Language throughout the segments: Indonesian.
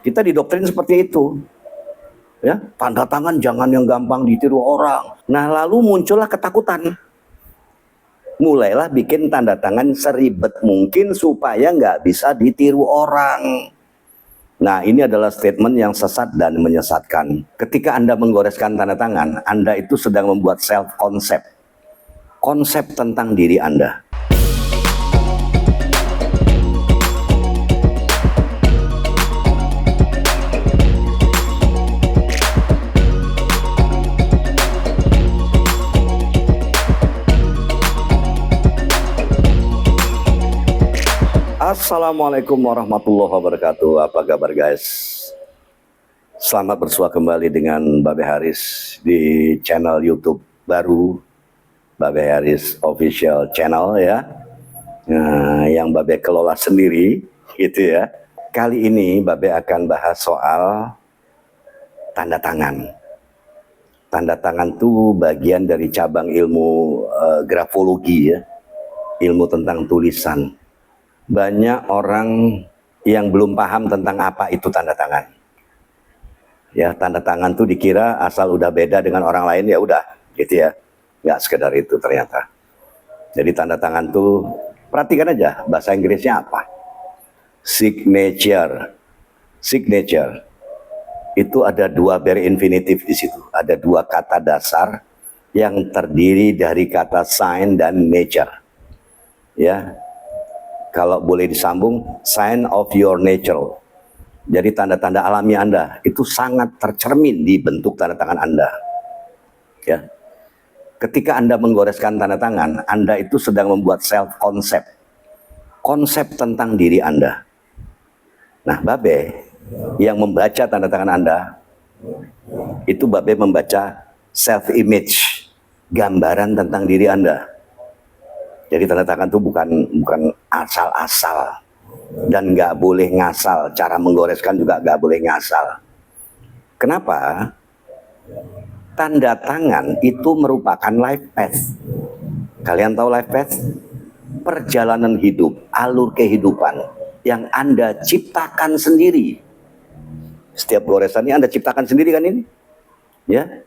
Kita didoktrin seperti itu. Ya, tanda tangan jangan yang gampang ditiru orang. Nah, lalu muncullah ketakutan. Mulailah bikin tanda tangan seribet mungkin supaya nggak bisa ditiru orang. Nah, ini adalah statement yang sesat dan menyesatkan. Ketika Anda menggoreskan tanda tangan, Anda itu sedang membuat self-concept. Konsep tentang diri Anda. Assalamualaikum warahmatullahi wabarakatuh. Apa kabar guys? Selamat bersua kembali dengan Babe Haris di channel YouTube baru Babe Haris Official Channel ya. Nah, yang Babe kelola sendiri gitu ya. Kali ini Babe akan bahas soal tanda tangan. Tanda tangan itu bagian dari cabang ilmu grafologi ya. Ilmu tentang tulisan. Banyak orang yang belum paham tentang apa itu tanda tangan. Ya, tanda tangan tuh dikira asal udah beda dengan orang lain ya udah, gitu ya. Nggak sekedar itu ternyata. Jadi tanda tangan tuh perhatikan aja bahasa Inggrisnya apa. Signature. Signature. Itu ada dua verb infinitif di situ. Ada dua kata dasar yang terdiri dari kata sign dan nature. Ya. Kalau boleh disambung, sign of your nature. Jadi tanda-tanda alami Anda itu sangat tercermin di bentuk tanda tangan Anda. Ya. Ketika Anda menggoreskan tanda tangan, Anda itu sedang membuat self-concept. Konsep tentang diri Anda. Nah, Babe yang membaca tanda tangan Anda, itu Babe membaca self-image. Gambaran tentang diri Anda. Jadi tanda tangan itu bukan asal-asal dan nggak boleh ngasal. Cara menggoreskan juga nggak boleh ngasal. Kenapa? Tanda tangan itu merupakan life path. Kalian tahu life path? Perjalanan hidup, alur kehidupan yang Anda ciptakan sendiri. Setiap goresan ini Anda ciptakan sendiri kan ini? Ya,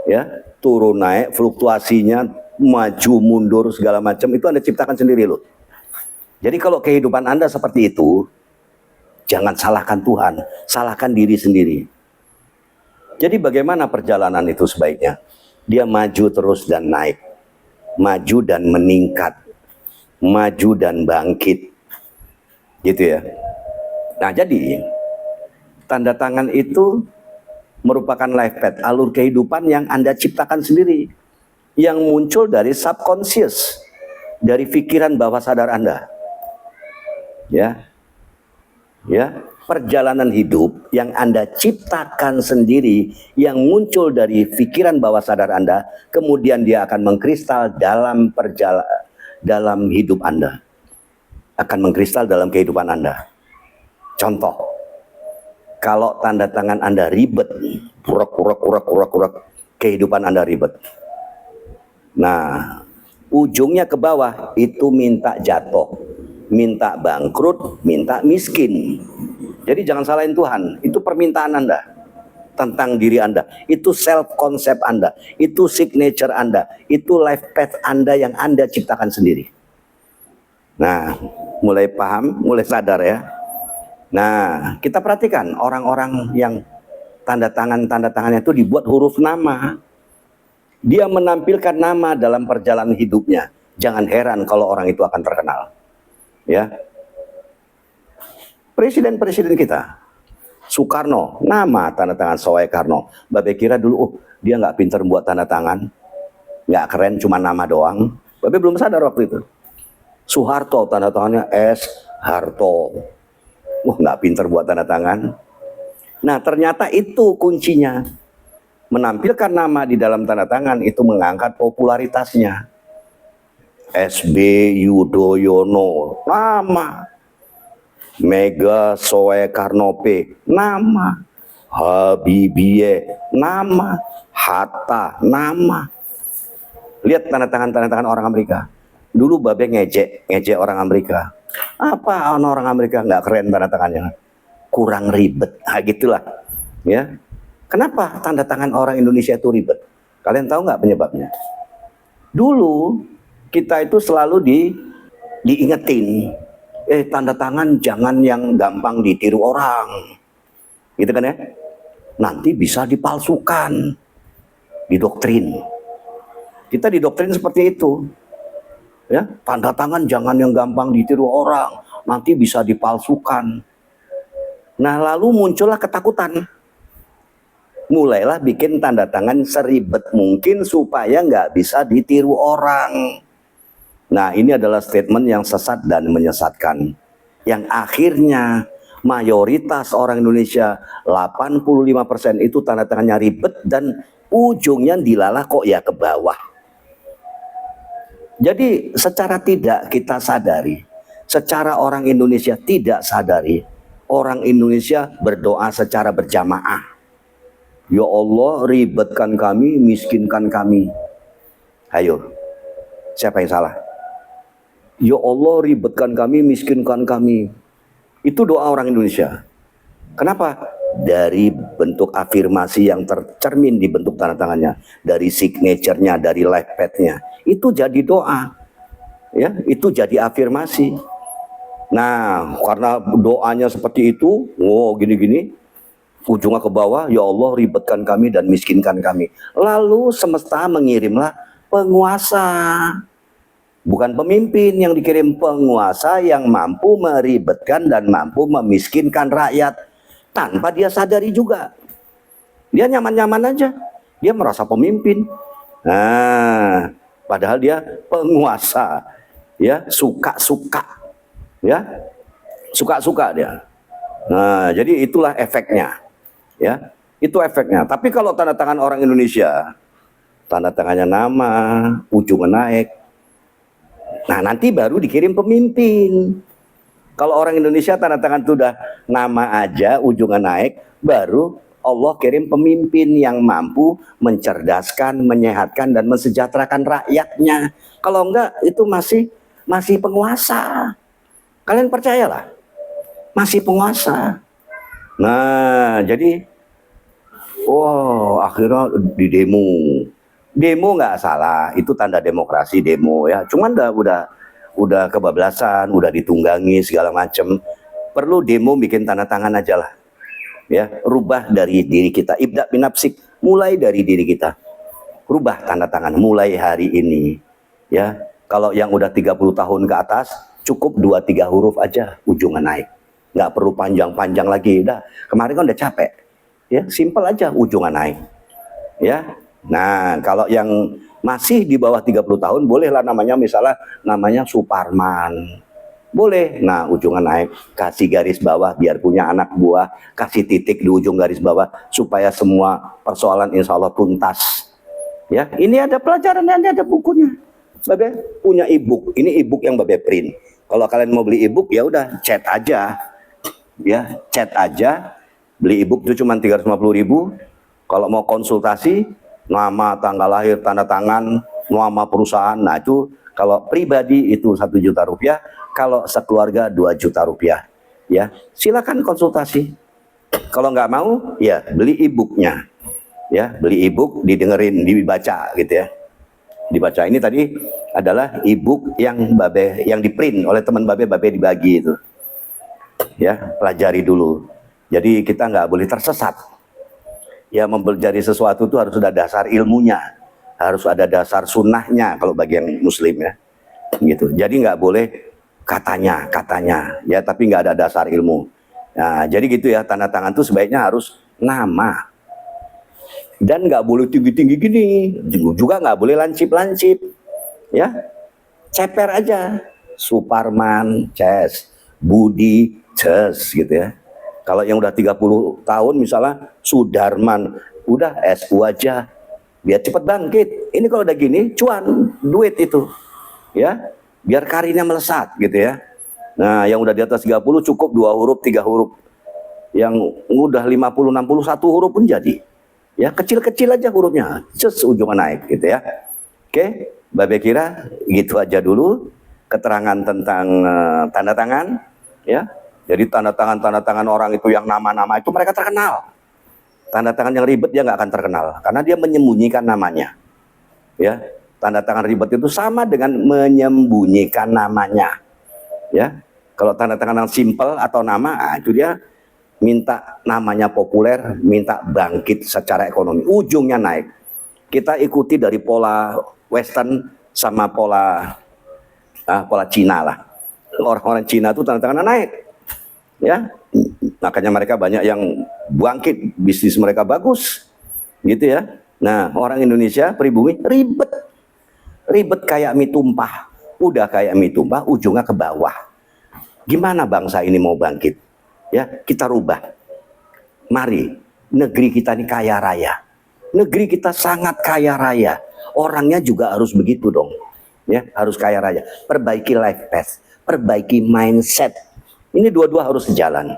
ya, turun naik, fluktuasinya. Maju, mundur, segala macam itu Anda ciptakan sendiri loh. Jadi kalau kehidupan Anda seperti itu, jangan salahkan Tuhan, salahkan diri sendiri. Jadi bagaimana perjalanan itu sebaiknya? Dia maju terus dan naik, maju dan meningkat, maju dan bangkit, gitu ya. Nah jadi tanda tangan itu merupakan life path, alur kehidupan yang Anda ciptakan sendiri. Yang muncul dari subconscious, dari pikiran bawah sadar Anda. Ya. Ya, perjalanan hidup yang Anda ciptakan sendiri yang muncul dari pikiran bawah sadar Anda, kemudian dia akan mengkristal dalam hidup Anda. Akan mengkristal dalam kehidupan Anda. Contoh, kalau tanda tangan Anda ribet, kehidupan Anda ribet. Nah, ujungnya ke bawah itu minta jatuh, minta bangkrut, minta miskin. Jadi jangan salahin Tuhan, itu permintaan Anda tentang diri Anda, itu self-concept Anda, itu signature Anda, itu life path Anda yang Anda ciptakan sendiri. Nah, mulai paham, mulai sadar ya. Nah, kita perhatikan orang-orang yang tanda tangannya itu dibuat huruf nama. Dia menampilkan nama dalam perjalanan hidupnya. Jangan heran kalau orang itu akan terkenal. Ya. Presiden-presiden kita. Soekarno, nama tanda tangan Soekarno. Babe kira dulu, dia nggak pinter buat tanda tangan. Nggak keren, cuma nama doang. Babe belum sadar waktu itu. Soeharto, tanda tangannya S. Harto. Wah, nggak pinter buat tanda tangan. Nah, ternyata itu kuncinya. Menampilkan nama di dalam tanda tangan itu mengangkat popularitasnya. SB Yudhoyono, nama. Mega Soekarno P, nama. Habibie, nama. Hatta, nama. Lihat tanda tangan orang Amerika. Dulu Babe ngejek orang Amerika. Apa orang Amerika nggak keren tanda tangannya? kurang ribet. Nah, gitulah. Ya. Kenapa tanda tangan orang Indonesia itu ribet? Kalian tahu nggak penyebabnya? Dulu kita itu selalu diingetin, tanda tangan jangan yang gampang ditiru orang, gitu kan ya? Nanti bisa dipalsukan, didoktrin. Kita didoktrin seperti itu, ya. Tanda tangan jangan yang gampang ditiru orang, nanti bisa dipalsukan. Nah, lalu muncullah ketakutan. Mulailah bikin tanda tangan seribet mungkin supaya nggak bisa ditiru orang. Nah, ini adalah statement yang sesat dan menyesatkan. Yang akhirnya mayoritas orang Indonesia 85% itu tanda tangannya ribet dan ujungnya dilalah kok ya ke bawah. Jadi secara tidak kita sadari, secara orang Indonesia tidak sadari, orang Indonesia berdoa secara berjamaah. Ya Allah, ribetkan kami, miskinkan kami. Ayo, siapa yang salah? Ya Allah, ribetkan kami, miskinkan kami. Itu doa orang Indonesia. Kenapa? Dari bentuk afirmasi yang tercermin di bentuk tanda tangannya, dari signature-nya, dari live pad-nya. Itu jadi doa. Ya, itu jadi afirmasi. Nah, karena doanya seperti itu, gini-gini, ujungnya ke bawah, ya Allah ribetkan kami dan miskinkan kami. Lalu semesta mengirimlah penguasa. Bukan pemimpin yang dikirim, penguasa yang mampu meribetkan dan mampu memiskinkan rakyat. Tanpa dia sadari juga. Dia nyaman-nyaman aja. Dia merasa pemimpin. Nah, padahal dia penguasa. Ya, suka-suka. Ya, suka-suka dia. Nah, jadi itulah efeknya. Ya, itu efeknya. Tapi kalau tanda tangan orang Indonesia, tanda tangannya nama, ujungnya naik. Nah, nanti baru dikirim pemimpin. Kalau orang Indonesia tanda tangan itu udah nama aja, ujungnya naik, baru Allah kirim pemimpin yang mampu mencerdaskan, menyehatkan dan mensejahterakan rakyatnya. Kalau enggak, itu masih penguasa. Kalian percayalah, masih penguasa. Nah, jadi akhirnya di demo. Demo nggak salah, itu tanda demokrasi demo ya. Cuman udah kebablasan, udah ditunggangi segala macam. Perlu demo bikin tanda tangan aja lah. Ya, rubah dari diri kita. Ibda binafsik, mulai dari diri kita. Rubah tanda tangan mulai hari ini. Ya, kalau yang udah 30 tahun ke atas, cukup 2-3 huruf aja ujungnya naik. Nggak perlu panjang-panjang lagi. Udah, kemarin kan udah capek. Ya, simpel aja ujungnya naik. Ya. Nah, kalau yang masih di bawah 30 tahun bolehlah namanya Suparman. Boleh. Nah, ujungnya naik, kasih garis bawah biar punya anak buah, kasih titik di ujung garis bawah supaya semua persoalan insya Allah tuntas. Ya, ini ada pelajarannya, ada bukunya. Babe punya e-book. Ini e-book yang Babe print. Kalau kalian mau beli e-book ya udah chat aja. Ya, chat aja. Beli e-book itu cuma 350.000. Kalau mau konsultasi, nama, tanggal lahir, tanda tangan, nama perusahaan. Nah, itu kalau pribadi itu 1 juta rupiah, kalau sekeluarga 2 juta rupiah. Ya, silakan konsultasi. Kalau nggak mau, ya beli e-booknya. Ya, beli e-book, didengerin, dibaca gitu ya. Dibaca. Ini tadi adalah e-book yang di print oleh teman Babe dibagi itu. Ya, pelajari dulu. Jadi kita nggak boleh tersesat. Ya, mempelajari sesuatu itu harus ada dasar ilmunya, harus ada dasar sunnahnya kalau bagi yang muslim ya. Gitu. Jadi nggak boleh katanya, ya, tapi nggak ada dasar ilmu. Nah, jadi gitu ya, tanda tangan itu sebaiknya harus nama. Dan nggak boleh tinggi-tinggi gini, juga nggak boleh lancip-lancip. Ya, ceper aja. Suparman, Ces, Budi, Ces gitu ya. Kalau yang udah 30 tahun misalnya Sudarman, udah SU aja. Biar cepat bangkit. Ini kalau udah gini, cuan, duit itu. Ya, biar karirnya melesat gitu ya. Nah, yang udah di atas 30 cukup 2 huruf, 3 huruf. Yang udah 50, 60, 1 huruf pun jadi. Ya, kecil-kecil aja hurufnya. Ujungnya naik gitu ya. Oke, Babe kira gitu aja dulu keterangan tentang tanda tangan ya. Jadi tanda tangan orang itu yang nama-nama itu mereka terkenal. Tanda tangan yang ribet dia nggak akan terkenal karena dia menyembunyikan namanya. Ya, tanda tangan ribet itu sama dengan menyembunyikan namanya. Ya, kalau tanda tangan yang simple atau nama, itu dia minta namanya populer, minta bangkit secara ekonomi, ujungnya naik. Kita ikuti dari pola Western sama pola Cina lah. Orang-orang Cina itu tanda tangannya naik. Ya, makanya mereka banyak yang bangkit, bisnis mereka bagus, gitu ya. Nah, orang Indonesia pribumi ribet kayak mie tumpah, udah kayak mie tumpah, ujungnya ke bawah. Gimana bangsa ini mau bangkit? Ya, kita rubah. Mari, negeri kita ini kaya raya, negeri kita sangat kaya raya, orangnya juga harus begitu dong. Ya, harus kaya raya. Perbaiki life path, perbaiki mindset. Ini dua-dua harus sejalan.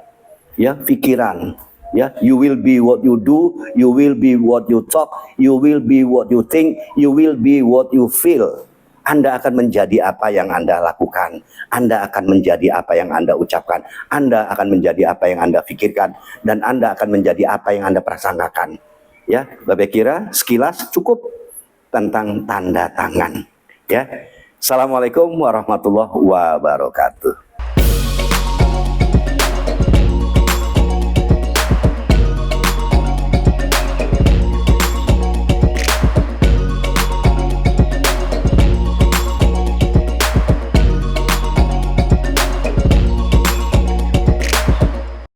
Ya, pikiran. Ya, you will be what you do, you will be what you talk, you will be what you think, you will be what you feel. Anda akan menjadi apa yang Anda lakukan, Anda akan menjadi apa yang Anda ucapkan, Anda akan menjadi apa yang Anda pikirkan, dan Anda akan menjadi apa yang Anda prasangkakan. Ya, Bapak kira sekilas cukup tentang tanda tangan. Ya, Assalamualaikum warahmatullahi wabarakatuh.